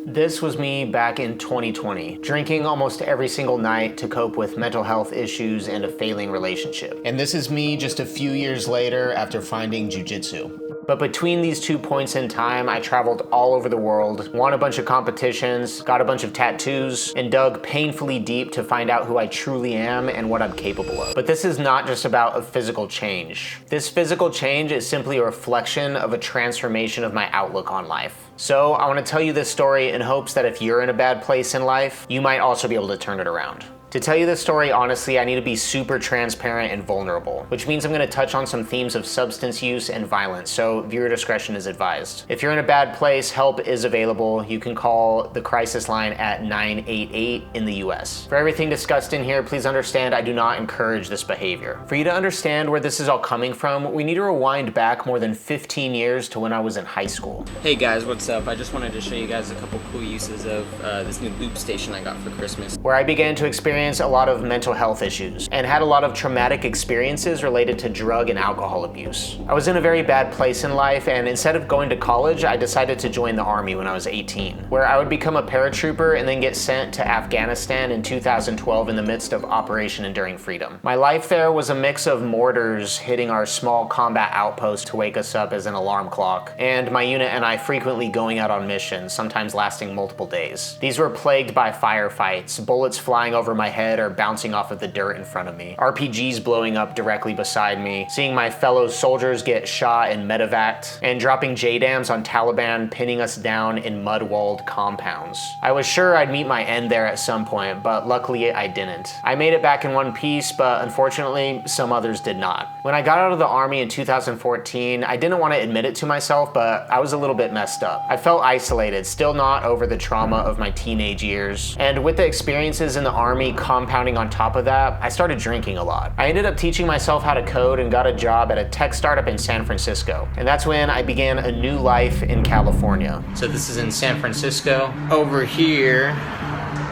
This was me back in 2020, drinking almost every single night to cope with mental health issues and a failing relationship. And this is me just a few years later after finding jujitsu. But between these 2 points in time, I traveled all over the world, won a bunch of competitions, got a bunch of tattoos, and dug painfully deep to find out who I truly am and what I'm capable of. But this is not just about a physical change. This physical change is simply a reflection of a transformation of my outlook on life. So I want to tell you this story in hopes that if you're in a bad place in life, you might also be able to turn it around. To tell you this story honestly, I need to be super transparent and vulnerable, which means I'm going to touch on some themes of substance use and violence, so viewer discretion is advised. If you're in a bad place, help is available. You can call the crisis line at 988 in the US. For everything discussed in here, please understand I do not encourage this behavior. For you to understand where this is all coming from, we need to rewind back more than 15 years to when I was in high school. Hey guys, what's up? I just wanted to show you guys a couple cool uses of this new loop station I got for Christmas. Where I began to experience a lot of mental health issues and had a lot of traumatic experiences related to drug and alcohol abuse. I was in a very bad place in life, and instead of going to college, I decided to join the Army when I was 18, where I would become a paratrooper and then get sent to Afghanistan in 2012 in the midst of Operation Enduring Freedom. My life there was a mix of mortars hitting our small combat outpost to wake us up as an alarm clock, and my unit and I frequently going out on missions, sometimes lasting multiple days. These were plagued by firefights, bullets flying over my head or bouncing off of the dirt in front of me, RPGs blowing up directly beside me, seeing my fellow soldiers get shot and medevaced, and dropping JDAMs on Taliban pinning us down in mud-walled compounds. I was sure I'd meet my end there at some point, but luckily I didn't. I made it back in one piece, but unfortunately, some others did not. When I got out of the Army in 2014, I didn't want to admit it to myself, but I was a little bit messed up. I felt isolated, still not over the trauma of my teenage years, and with the experiences in the Army compounding on top of that, I started drinking a lot. I ended up teaching myself how to code and got a job at a tech startup in San Francisco. And that's when I began a new life in California. So this is in San Francisco. Over here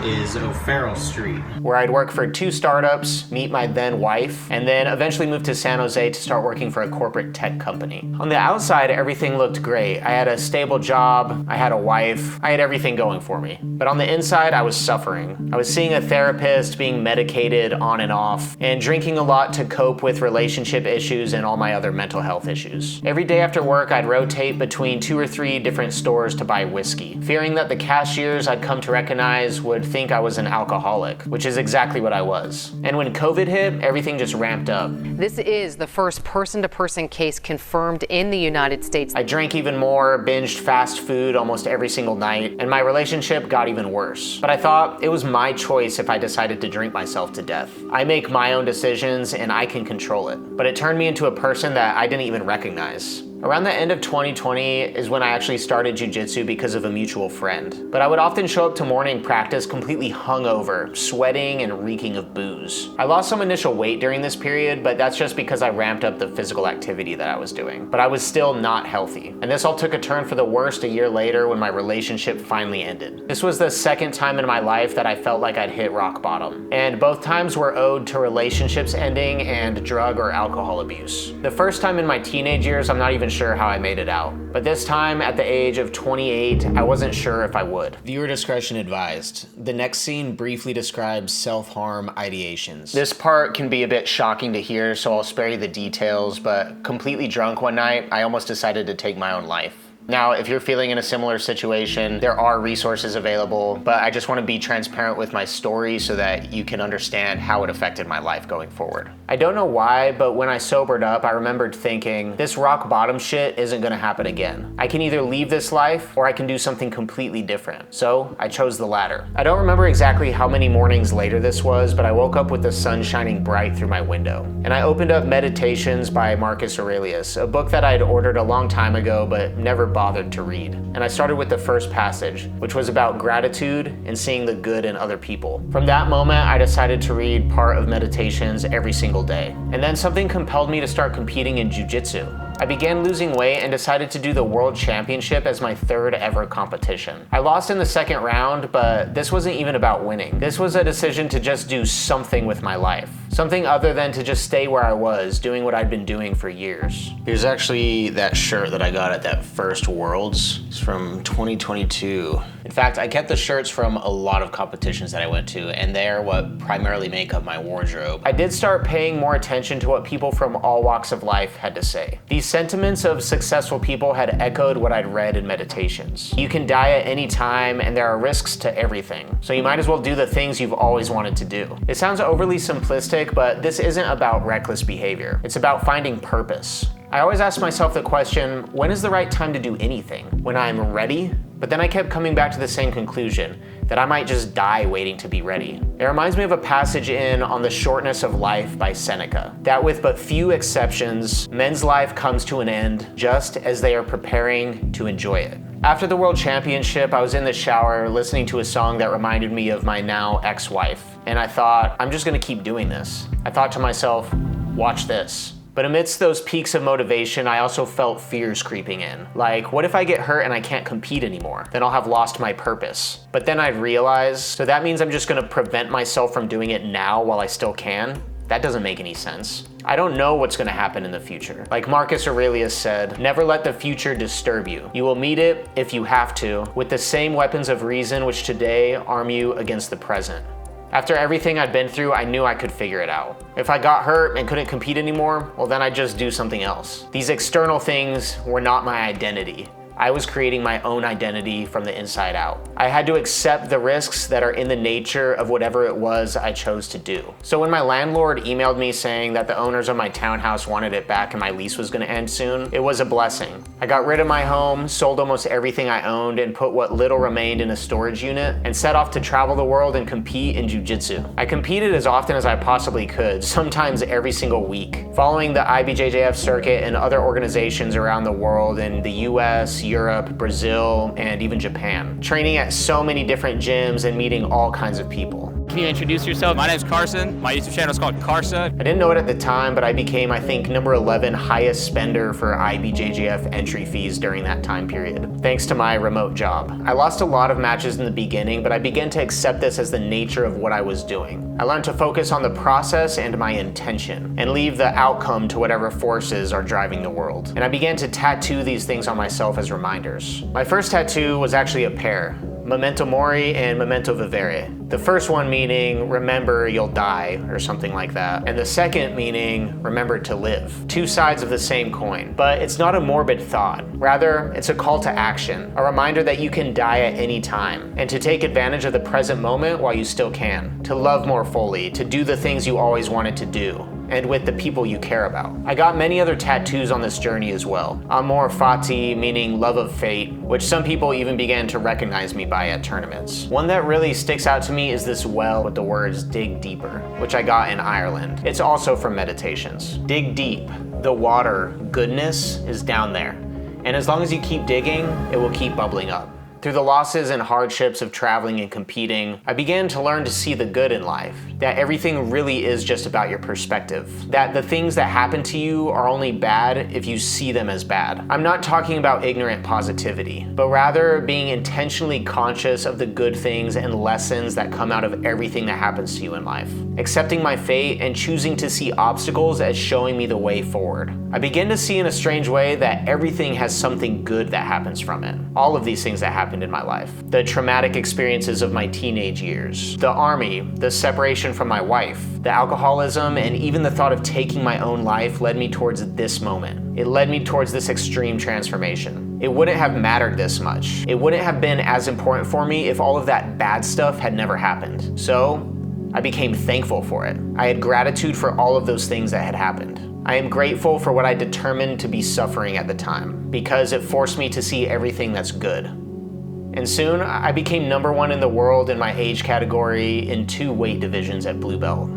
is O'Farrell Street, where I'd work for 2 startups, meet my then wife, and then eventually move to San Jose to start working for a corporate tech company. On the outside, everything looked great. I had a stable job, I had a wife, I had everything going for me. But on the inside, I was suffering. I was seeing a therapist, being medicated on and off, and drinking a lot to cope with relationship issues and all my other mental health issues. Every day after work, I'd rotate between 2 or 3 different stores to buy whiskey, fearing that the cashiers I'd come to recognize would think I was an alcoholic, which is exactly what I was. And when COVID hit, everything just ramped up. This is the first person-to-person case confirmed in the United States. I drank even more, binged fast food almost every single night, and my relationship got even worse. But I thought it was my choice if I decided to drink myself to death. I make my own decisions and I can control it. But it turned me into a person that I didn't even recognize. Around the end of 2020 is when I actually started jujitsu because of a mutual friend. But I would often show up to morning practice completely hungover, sweating and reeking of booze. I lost some initial weight during this period, but that's just because I ramped up the physical activity that I was doing. But I was still not healthy. And this all took a turn for the worst a year later when my relationship finally ended. This was the second time in my life that I felt like I'd hit rock bottom. And both times were owed to relationships ending and drug or alcohol abuse. The first time in my teenage years, I'm not even sure how I made it out. But this time, at the age of 28, I wasn't sure if I would. Viewer discretion advised. The next scene briefly describes self-harm ideations. This part can be a bit shocking to hear, so I'll spare you the details, but completely drunk one night, I almost decided to take my own life. Now, if you're feeling in a similar situation, there are resources available, but I just want to be transparent with my story so that you can understand how it affected my life going forward. I don't know why, but when I sobered up, I remembered thinking, this rock bottom shit isn't gonna happen again. I can either leave this life or I can do something completely different. So I chose the latter. I don't remember exactly how many mornings later this was, but I woke up with the sun shining bright through my window. And I opened up Meditations by Marcus Aurelius, a book that I'd ordered a long time ago, but never bothered to read. And I started with the first passage, which was about gratitude and seeing the good in other people. From that moment, I decided to read part of Meditations every single day. And then something compelled me to start competing in jiu-jitsu. I began losing weight and decided to do the World Championship as my 3rd ever competition. I lost in the 2nd round, but this wasn't even about winning. This was a decision to just do something with my life. Something other than to just stay where I was, doing what I'd been doing for years. Here's actually that shirt that I got at that first Worlds. It's from 2022. In fact, I kept the shirts from a lot of competitions that I went to, and they're what primarily make up my wardrobe. I did start paying more attention to what people from all walks of life had to say. These sentiments of successful people had echoed what I'd read in meditations. You can die at any time, and there are risks to everything, so you might as well do the things you've always wanted to do. It sounds overly simplistic, but this isn't about reckless behavior. It's about finding purpose. I always ask myself the question, when is the right time to do anything? When I'm ready? But then I kept coming back to the same conclusion, that I might just die waiting to be ready. It reminds me of a passage in On the Shortness of Life by Seneca, that with but few exceptions, men's life comes to an end just as they are preparing to enjoy it. After the World Championship, I was in the shower listening to a song that reminded me of my now ex-wife, and I thought, I'm just gonna keep doing this. I thought to myself, watch this. But amidst those peaks of motivation, I also felt fears creeping in. Like, what if I get hurt and I can't compete anymore? Then I'll have lost my purpose. But then I'd realize, so that means I'm just gonna prevent myself from doing it now while I still can? That doesn't make any sense. I don't know what's gonna happen in the future. Like Marcus Aurelius said, never let the future disturb you. You will meet it, if you have to, with the same weapons of reason which today arm you against the present. After everything I'd been through, I knew I could figure it out. If I got hurt and couldn't compete anymore, well then I'd just do something else. These external things were not my identity. I was creating my own identity from the inside out. I had to accept the risks that are in the nature of whatever it was I chose to do. So when my landlord emailed me saying that the owners of my townhouse wanted it back and my lease was gonna end soon, it was a blessing. I got rid of my home, sold almost everything I owned, and put what little remained in a storage unit, and set off to travel the world and compete in jiu-jitsu. I competed as often as I possibly could, sometimes every single week, following the IBJJF circuit and other organizations around the world in the US, Europe, Brazil, and even Japan. Training at so many different gyms and meeting all kinds of people. Can you introduce yourself? My name's Carson. My YouTube channel is called Carsa. I didn't know it at the time, but I became, I think, number 11 highest spender for IBJJF entry fees during that time period, thanks to my remote job. I lost a lot of matches in the beginning, but I began to accept this as the nature of what I was doing. I learned to focus on the process and my intention, and leave the outcome to whatever forces are driving the world. And I began to tattoo these things on myself as reminders. My first tattoo was actually a pair. Memento Mori and Memento Vivere. The first one meaning, remember you'll die, or something like that. And the second meaning, remember to live. Two sides of the same coin. But it's not a morbid thought. Rather, it's a call to action. A reminder that you can die at any time. And to take advantage of the present moment while you still can. To love more fully. To do the things you always wanted to do. And with the people you care about. I got many other tattoos on this journey as well. Amor Fati, meaning love of fate, which some people even began to recognize me by at tournaments. One that really sticks out to me is this well with the words dig deeper, which I got in Ireland. It's also from meditations. Dig deep. The water, goodness, is down there. And as long as you keep digging, it will keep bubbling up. Through the losses and hardships of traveling and competing, I began to learn to see the good in life, that everything really is just about your perspective, that the things that happen to you are only bad if you see them as bad. I'm not talking about ignorant positivity, but rather being intentionally conscious of the good things and lessons that come out of everything that happens to you in life, accepting my fate and choosing to see obstacles as showing me the way forward. I begin to see in a strange way that everything has something good that happens from it. All of these things that happened in my life. The traumatic experiences of my teenage years, the army, the separation from my wife, the alcoholism, and even the thought of taking my own life led me towards this moment. It led me towards this extreme transformation. It wouldn't have mattered this much. It wouldn't have been as important for me if all of that bad stuff had never happened. So, I became thankful for it. I had gratitude for all of those things that had happened. I am grateful for what I determined to be suffering at the time, because it forced me to see everything that's good. And soon, I became number 1 in the world in my age category in 2 weight divisions at Blue Belt.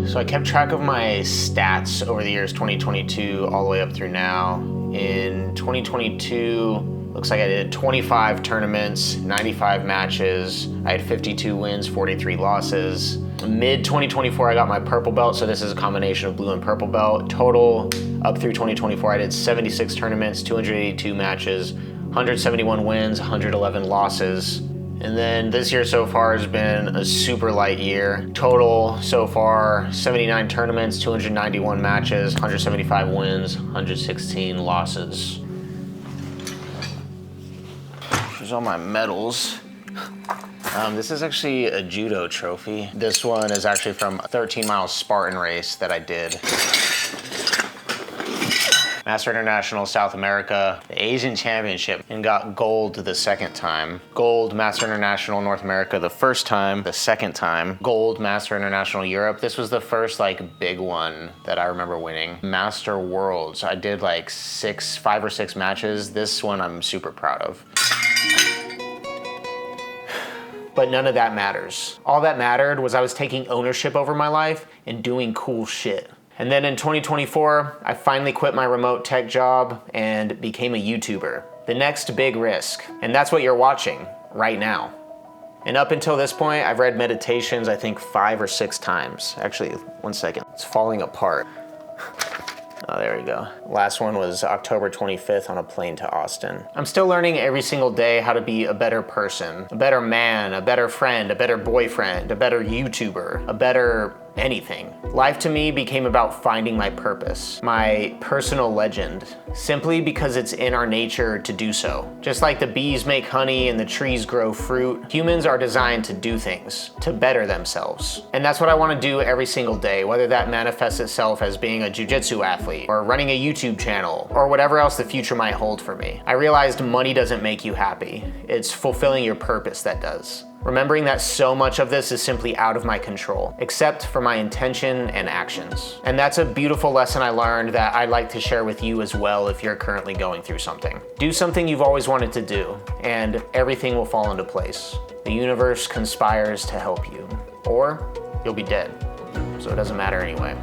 So I kept track of my stats over the years 2022 all the way up through now. In 2022, looks like I did 25 tournaments, 95 matches. I had 52 wins, 43 losses. Mid-2024, I got my purple belt, so this is a combination of blue and purple belt. Total, up through 2024, I did 76 tournaments, 282 matches, 171 wins, 111 losses. And And then this year so far has been a super light year. Total so far, 79 tournaments, 291 matches, 175 wins, 116 losses. Here's all my medals. This is actually a judo trophy. This one is actually from a 13-mile Spartan race that I did. Master International South America, the Asian Championship, and got gold the second time. Gold Master International North America the first time, the second time. Gold Master International Europe. This was the first like big one that I remember winning. Master Worlds, I did like 5 or 6 matches. This one I'm super proud of. But none of that matters. All that mattered was I was taking ownership over my life and doing cool shit. And then in 2024, I finally quit my remote tech job and became a YouTuber. The next big risk. And that's what you're watching right now. And up until this point, I've read Meditations, I think 5 or 6 times. Actually, one second, it's falling apart. Oh, there we go. Last one was October 25th on a plane to Austin. I'm still learning every single day how to be a better person, a better man, a better friend, a better boyfriend, a better YouTuber, a better anything. Life to me became about finding my purpose, my personal legend, simply because it's in our nature to do so. Just like the bees make honey and the trees grow fruit, humans are designed to do things, to better themselves. And that's what I want to do every single day, whether that manifests itself as being a jiu-jitsu athlete, or running a YouTube channel, or whatever else the future might hold for me. I realized money doesn't make you happy. It's fulfilling your purpose that does. Remembering that so much of this is simply out of my control, except for my intention and actions. And that's a beautiful lesson I learned that I'd like to share with you as well if you're currently going through something. Do something you've always wanted to do, and everything will fall into place. The universe conspires to help you, or you'll be dead. So it doesn't matter anyway.